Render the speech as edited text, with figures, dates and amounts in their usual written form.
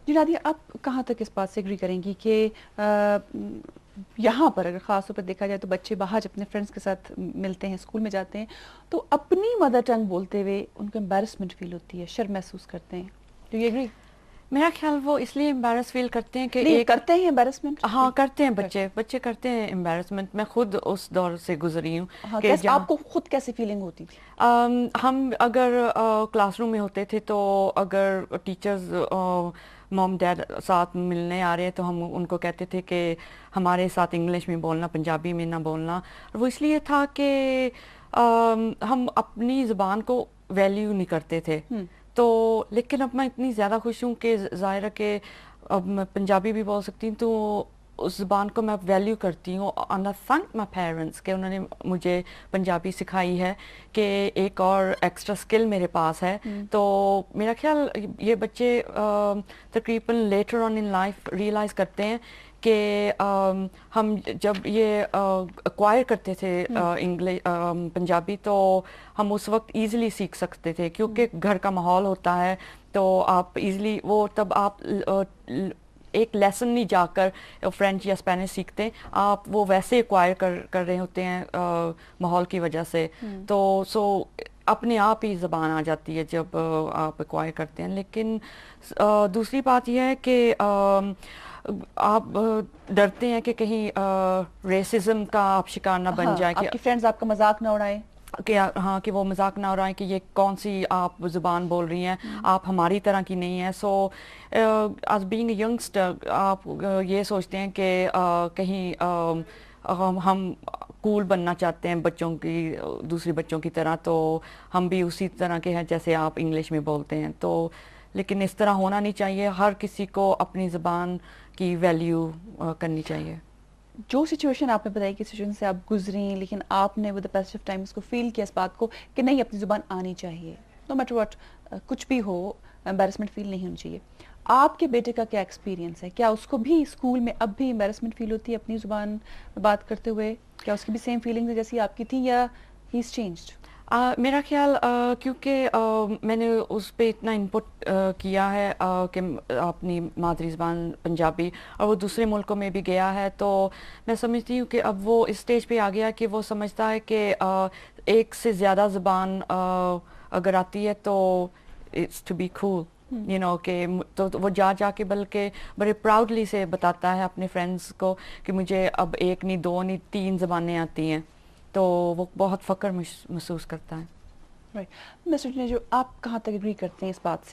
جی Nadia, آپ کہاں تک اس بات سے ایگری کریں گی کہ یہاں پر اگر خاص طور پر دیکھا جائے تو بچے باہر جب اپنے فرینڈس کے ساتھ ملتے ہیں، اسکول میں جاتے ہیں، تو اپنی مدر ٹنگ بولتے ہوئے ان کو امبیرسمنٹ فیل ہوتی ہے، شرم محسوس کرتے ہیں؟ Do you agree? میرا خیال وہ اس لیے امبیرس فیل کرتے ہیں کہ نہیں ایک کرتے ہیں امبیرسمنٹ؟ ہاں کرتے ہیں، بچے کرتے ہیں امبیرسمنٹ. میں خود اس دور سے گزری ہوں ہاں، کہ کیسے جہاں آپ کو خود کیسی فیلنگ ہوتی تھی؟ ہم اگر کلاس روم میں ہوتے تھے تو اگر ٹیچرز موم ڈیڈ ساتھ ملنے آ رہے ہیں تو ہم ان کو کہتے تھے کہ ہمارے ساتھ انگلش میں بولنا، پنجابی میں نہ بولنا. وہ اس لیے تھا کہ ہم اپنی زبان کو ویلیو نہیں کرتے تھے. تو لیکن اب میں اتنی زیادہ خوش ہوں کہ ظاہر ہے کہ اب میں پنجابی بھی بول سکتی ہوں، تو اس زبان کو میں ویلیو کرتی ہوں. and I thank my parents کہ انہوں نے مجھے پنجابی سکھائی ہے، کہ ایک اور ایکسٹرا اسکل میرے پاس ہے. تو میرا خیال یہ بچے تقریباً later on in life realise کرتے ہیں کہ ہم جب یہ ایکوائر کرتے تھے انگلش پنجابی، تو ہم اس وقت ایزیلی سیکھ سکتے تھے کیونکہ گھر کا ماحول ہوتا ہے. تو آپ ایزیلی وہ تب آپ ایک لیسن نہیں جا کر فرینچ یا اسپینش سیکھتے، آپ وہ ویسے ایکوائر کر رہے ہوتے ہیں ماحول کی وجہ سے. تو اپنے آپ ہی زبان آ جاتی ہے جب آپ ایکوائر کرتے ہیں. لیکن دوسری بات یہ ہے کہ آپ ڈرتے ہیں کہ کہیں ریسزم کا آپ شکار نہ بن ہاں، جائے، آپ کی فرینڈز آپ کا مذاق نہ اڑائیں. ہاں کہ وہ مذاق نہ اڑائیں کہ یہ کون سی آپ زبان بول رہی ہیں، آپ ہماری طرح کی نہیں ہیں. So as being a youngster آپ یہ سوچتے ہیں کہ کہیں ہم کول بننا چاہتے ہیں بچوں کی، دوسرے بچوں کی طرح، تو ہم بھی اسی طرح کے ہیں جیسے آپ انگلش میں بولتے ہیں. تو لیکن اس طرح ہونا نہیں چاہیے، ہر کسی کو اپنی زبان کی ویلیو کرنی چاہیے. جو سچویشن آپ نے بتائی کہ سچویشن سے آپ گزریں، لیکن آپ نے with the pace of time اس کو فیل کیا، اس بات کو کہ نہیں اپنی زبان آنی چاہیے، نو میٹر واٹ، کچھ بھی ہو امبیرسمنٹ فیل نہیں ہونی چاہیے. آپ کے بیٹے کا کیا ایکسپیرینس ہے؟ کیا اس کو بھی اسکول میں اب بھی امبیرسمنٹ فیل ہوتی ہے اپنی زبان میں بات کرتے ہوئے؟ کیا اس کی بھی سیم فیلنگز ہیں جیسی آپ کی تھیں، یا ہی از چینجڈ؟ میرا خیال کیونکہ میں نے اس پہ اتنا انپٹ کیا ہے کہ اپنی مادری زبان پنجابی، اور وہ دوسرے ملکوں میں بھی گیا ہے، تو میں سمجھتی ہوں کہ اب وہ اس اسٹیج پہ آ گیا کہ وہ سمجھتا ہے کہ ایک سے زیادہ زبان اگر آتی ہے تو it's to be cool, you know کہ تو وہ جا کے بلکہ بڑے پراؤڈلی سے بتاتا ہے اپنے فرینڈس کو کہ مجھے اب ایک نہیں، دو نہیں، 3 زبانیں آتی ہیں. تو وہ بہت فخر محسوس کرتا ہے. رائٹ. مسٹر جو آپ کہاں تک اگری کرتے ہیں اس بات سے؟